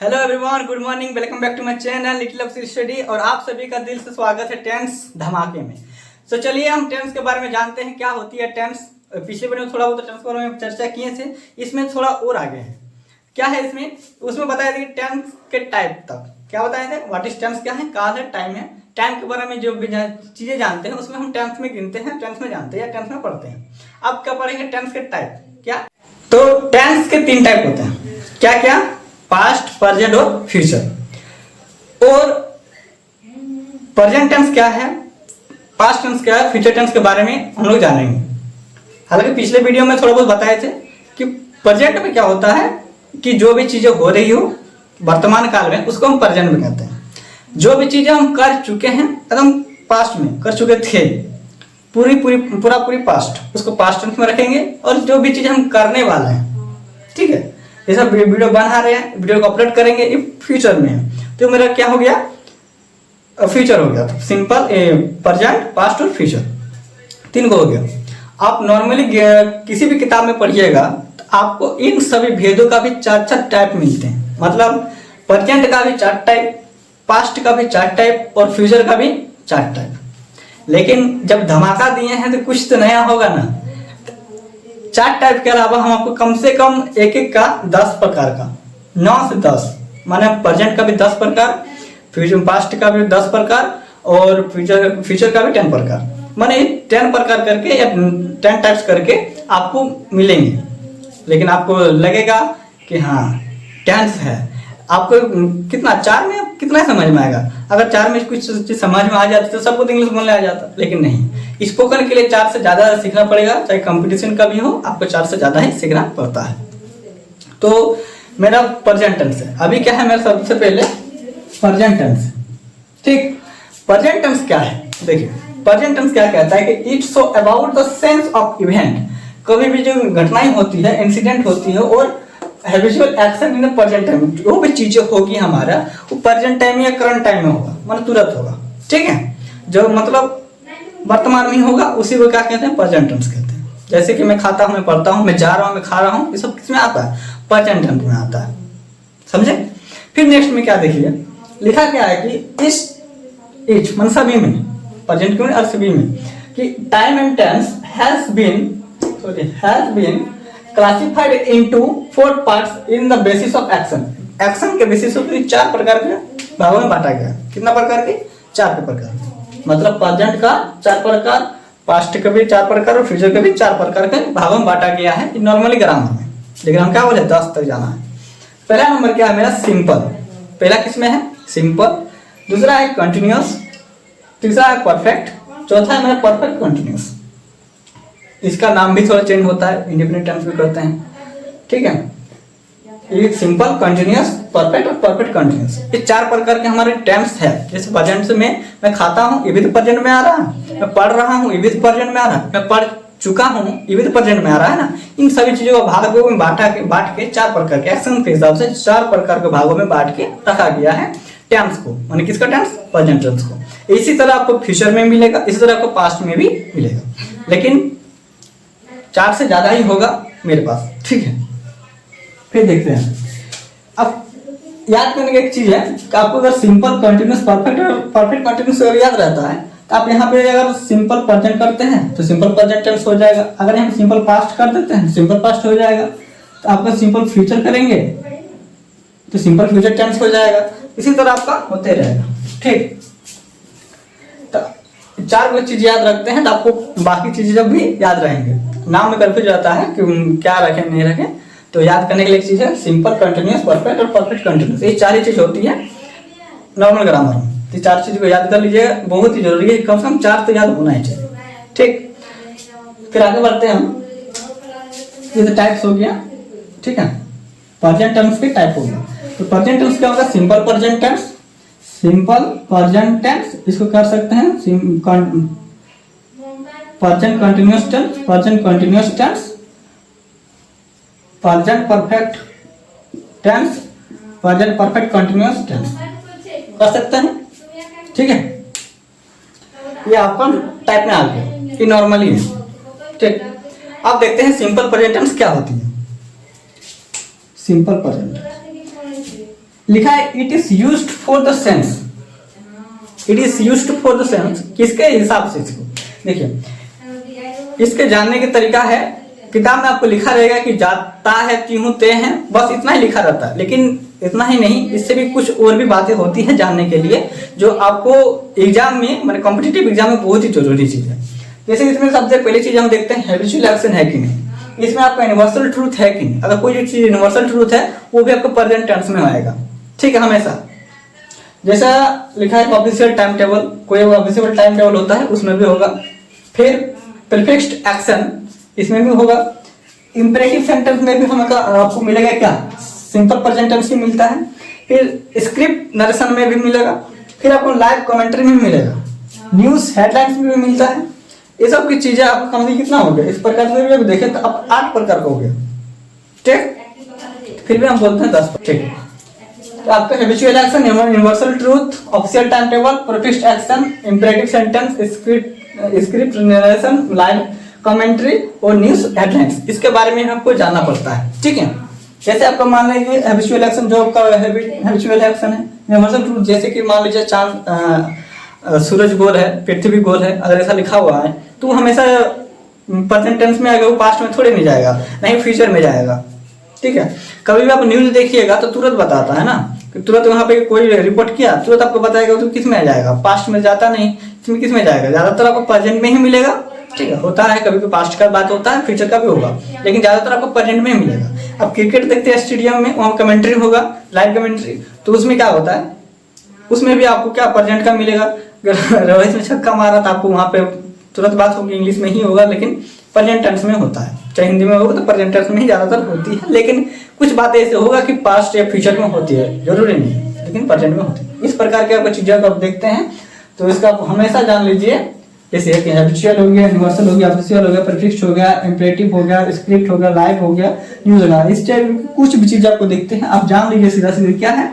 Hello everyone, good morning, welcome back to my channel little Akshar study. और आप सभी का दिल से स्वागत है टेंस धमाके में। तो चलिए हम टेंस के बारे में जानते हैं क्या होती है टेंस। पिछले वीडियो में थोड़ा बहुत टेंस के बारे में चर्चा किए थे, इसमें थोड़ा और आगे है। क्या है इसमें, उसमें बताया था कि टेंस के टाइप तक क्या बताए थे, व्हाट इज टेंस क्या है, काल है, टाइम है। टाइम के बारे में जो चीजें जानते हैं उसमें हम टेंस में गिनते हैं, टेंस में जानते हैं या टेंस में पढ़ते हैं। अब क्या पढ़ेंगे, टेंस के टाइप। क्या तो टेंस के 3 टाइप होते हैं। क्या क्या, पास्ट, प्रेजेंट और फ्यूचर। और प्रेजेंट टेंस क्या है, पास्ट टेंस क्या है, फ्यूचर टेंस के बारे में हम लोग जानेंगे। हालांकि पिछले वीडियो में थोड़ा बहुत बताए थे कि प्रेजेंट में क्या होता है कि जो भी चीजें हो रही हो वर्तमान काल में उसको हम प्रेजेंट में कहते हैं। जो भी चीजें हम कर चुके हैं एकदम पास्ट में कर चुके थे, पूरी पास्ट, उसको पास्ट टेंस में रखेंगे। और जो भी चीजें हम करने वाले हैं, ठीक है, जैसा वीडियो बना रहे हैं, वीडियो को अपलोड करेंगे, ये फ्यूचर में है। तो मेरा क्या हो गया, फ्यूचर हो गया। तो सिंपल प्रेजेंट, पास्ट और फ्यूचर 3 को हो गया। आप नॉर्मली किसी भी किताब में पढ़िएगा तो आपको इन सभी भेदों का भी 4 टाइप मिलते हैं। मतलब प्रेजेंट का भी 4 टाइप, पास्ट का भी 4 टाइप और फ्यूचर का भी 4 टाइप। लेकिन जब धमाका दिए हैं तो कुछ तो नया होगा ना। 4 टाइप के अलावा हम आपको कम से कम एक का 10 प्रकार का, 9 से 10, माने प्रेजेंट का भी 10 प्रकार, फ्यूचर पास्ट का भी 10 प्रकार और फ्यूचर का भी 10 प्रकार, माने 10 प्रकार करके या 10 टाइप्स करके आपको मिलेंगे। लेकिन आपको लगेगा कि हाँ टेंस है, आपको कितना 4 में कितना समझ में आएगा। अगर 4 में कुछ चीज समझ में आ जाती तो सबको इंग्लिश बोलने आ जाता, लेकिन नहीं। स्पोकन के लिए 4 से ज्यादा सीखना पड़ेगा, चाहे कंपटीशन का भी हो, आपको 4 से ज्यादा ही सीखना पड़ता है। तो मेरा प्रेजेंट टेंस है। अभी क्या है, मेरा सबसे पहले प्रेजेंट टेंस, ठीक। प्रेजेंट टेंस क्या है, देखिए प्रेजेंट टेंस क्या कहता है कि it's so about the sense of event. कभी भी जो घटनाएं होती है, इंसिडेंट होती है और habitual action in present time, जो भी चीजें होगी हमारा वो प्रेजेंट टाइम या करंट टाइम में होगा, मतलब तुरंत होगा, ठीक है। जो मतलब वर्तमान में होगा उसी को क्या कहते हैं, प्रेजेंट टेंस कहते हैं। जैसे कि मैं खाता हूँ, मैं पढ़ता हूँ, मैं जा रहा हूँ, मैं खा रहा हूँ, ये सब किसमें आता है, प्रेजेंट टेंस में आता है, समझे। फिर नेक्स्ट में क्या देखिए, लिखा क्या है कि इस मन सभी में, प्रेजेंट क्यों और सभी में, कि time and tense has been classified into 4 parts in the basis of action. Action के बेसिस पर 4 प्रकार के भागों में बांटा गया। कितना प्रकार के, 4 प्रकार। मतलब प्रेजेंट का 4 प्रकार, पास्ट का भी 4 प्रकार और फ्यूचर का भी 4 प्रकार के भागों में बांटा गया है नॉर्मली ग्रामर में। लेकिन हम क्या बोले, 10 तक जाना है। पहला नंबर क्या है मेरा, सिंपल। पहला किसमें है, सिंपल। दूसरा है कंटिन्यूअस, तीसरा है परफेक्ट, चौथा है मेरा परफेक्ट कंटिन्यूअस। इसका नाम भी थोड़ा चेंज होता है, इंडिपेंडेंट टेंस भी करते हैं, ठीक है। ये सिंपल, कंटिन्यूअस, परफेक्ट और परफेक्ट कंटिन्यूअस, ये 4 प्रकार के हमारे टेंस है। जैसे प्रेजेंट में मैं खाता हूँ, ये भी तो प्रेजेंट में आ रहा है। मैं पढ़ रहा हूँ, ये भी तो प्रेजेंट में आ रहा है। मैं पढ़ चुका हूँ, ये भी तो प्रेजेंट में आ रहा है ना। इन सभी चीजों को भागों में बांट के 4 प्रकार के एक्शन के हिसाब से 4 प्रकार के भागों में बांट के रखा गया है टेंस को, माने किसका टेंस, प्रेजेंट टेंस को। इसी तरह आपको फ्यूचर में मिलेगा, इसी तरह आपको पास्ट में भी मिलेगा, लेकिन 4 से ज्यादा ही होगा मेरे पास, ठीक है। फिर देखते हैं, अब याद करने की एक चीज है कि आपको अगर सिंपल, कंटिन्यूअस, परफेक्ट और परफेक्ट कंटिन्यूअस अगर याद रहता है तो आप यहाँ पे अगर सिंपल प्रेजेंट करते हैं तो सिंपल प्रेजेंट टेंस हो जाएगा। अगर हम सिंपल पास्ट कर देते हैं सिंपल पास्ट हो जाएगा। तो आपका सिंपल फ्यूचर करेंगे तो सिंपल फ्यूचर टेंस हो जाएगा। इसी तरह आपका होते रहेगा, ठीक। तो 4 चीज याद रखते हैं तो आपको बाकी चीजें जब भी याद रहेंगे। नाम में कंफ्यूज जाता है कि क्या रखें नहीं रखें, तो याद करने के लिए एक चीज है सिंपल, कंटिन्यूअस, परफेक्ट और परफेक्ट कंटिन्यूअस। ये 4 ही चीज होती है नॉर्मल ग्रामर में। तो 4 चीज को याद कर लीजिए, बहुत ही जरूरी है, कम से कम 4 तो याद होना ही चाहिए, ठीक। फिर आगे बढ़ते हैं हम, ये तो टाइप्स हो गया, ठीक है। प्रेजेंट टेंस के टाइप हो गया। तो प्रेजेंट टेंस क्या होगा, simple present tense, simple present tense, इसको कर सकते हैं present continuous tense, present continuous tense, present perfect tense, present perfect continuous tense कर सकते हैं, ठीक है। ये आपका टाइप में आ गया, ये नॉर्मली है, ठीक। अब देखते हैं सिंपल प्रेजेंट टेंस क्या होती है। सिंपल प्रेजेंट लिखा है it is used for the sense, it is used for the sense, किसके हिसाब से इसको देखिए, इसके जानने का तरीका है, किताब में आपको लिखा रहेगा कि जाता है तीहूं ते हैं, बस इतना ही लिखा रहता है। लेकिन इतना ही नहीं, इससे भी कुछ और भी बातें होती हैं जानने के लिए, जो आपको एग्जाम में, मतलब कॉम्पिटिटिव एग्जाम में बहुत ही जरूरी चीज है। जैसे इसमें सबसे पहली चीज हम देखते हैं हैबिचुअल एक्शन है कि नहीं, इसमें आपका यूनिवर्सल ट्रूथ है कि नहीं। अगर कोई चीज यूनिवर्सल ट्रूथ है वो भी आपको प्रेजेंट टेंस में आएगा, ठीक है, हमेशा। जैसा लिखा है ऑफिशियल टाइम टेबल, कोई ऑफिशियल टाइम टेबल होता है उसमें भी होगा। फिर परफेक्ट एक्शन इसमें भी होगा। इंपरेटिव सेंटेंस में भी हमें आपको मिलेगा क्या, सिंपल प्रेजेंट टेंस भी मिलता है। फिर स्क्रिप्ट नरेशन में भी मिलेगा। फिर आपको लाइव कमेंट्री में मिलेगा। न्यूज हेडलाइंस में भी मिलता है। ये सब की चीजें आपको कम से कितना हो गया, इस प्रकार से भी देखें तो अब 8 प्रकार का हो गया, ठीक। फिर भी हम बोलते हैं 10, ठीक। तो आपका habitual action, universal truth, official time table, perfect action, imperative sentence, script narration, live commentary और न्यूज हेडलाइंस, इसके बारे में आपको जानना पड़ता है, ठीक है। जैसे आपको मान लीजिए हैबिचुअल एक्शन, जो आपका हैबिचुअल एक्शन है, यूनिवर्सल ट्रूथ, जैसे कि मान लीजिए चांद सूरज गोल है, पृथ्वी गोल है, अगर ऐसा लिखा हुआ है तो हमेशा प्रेजेंट टेंस में आएगा, वो पास्ट में थोड़े नहीं जाएगा, नहीं फ्यूचर में जाएगा, ठीक है। कभी भी आप न्यूज देखिएगा तो तुरंत बताता है ना, कि तुरंत वहां पे कोई रिपोर्ट किया तुरंत आपको बताएगा, तो किस में आ जाएगा, पास्ट में जाता नहीं, इसमें किस में जाएगा, ज्यादातर आपको प्रेजेंट में ही मिलेगा, ठीक है। होता है कभी भी पास्ट का बात होता है, फ्यूचर का भी होगा, लेकिन ज्यादातर आपको प्रेजेंट में ही मिलेगा। अब क्रिकेट देखते हैं स्टेडियम में, वहाँ कमेंट्री होगा, लाइव कमेंट्री, तो उसमें क्या होता है, उसमें भी आपको क्या प्रेजेंट का मिलेगा। अगर रोहित ने छक्का मारा तो आपको वहां पे तुरंत बात होगी, इंग्लिश में ही होगा, लेकिन प्रेजेंट टेंस में होता है। चाहे हिंदी में होगा तो प्रेजेंट टेंस में ही ज्यादातर होती है, लेकिन कुछ बातें ऐसे होगा कि पास्ट या फ्यूचर में होती है, जरूरी नहीं है, लेकिन प्रेजेंट में होती है। इस प्रकार के आपको चीजों को आप देखते हैं, तो इसका आप हमेशा जान लीजिए। जैसे हैबिचुअल हो गया, यूनिवर्सल हो गया, ऑफिशियल हो गया, परफेक्ट हो गया, इंपरेटिव हो गया, स्क्रिप्ट हो गया, लाइव हो गया, न्यूज हो गया, इस टाइप कुछ भी चीज आपको देखते हैं, आप जान लीजिए सीधा सीधा क्या है,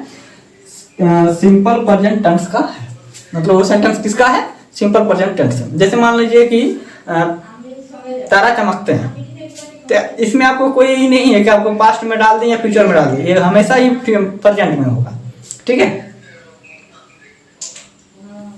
सिंपल प्रेजेंट टेंस का है। मतलब वो सेंटेंस किसका है, सिंपल प्रेजेंट टेंस। जैसे मान लीजिए कि तारा चमकते हैं, तो इसमें आपको कोई ही नहीं है कि आपको पास्ट में डाल दें या फ्यूचर में डाल दें, ये हमेशा ही प्रेजेंट में होगा, ठीक है।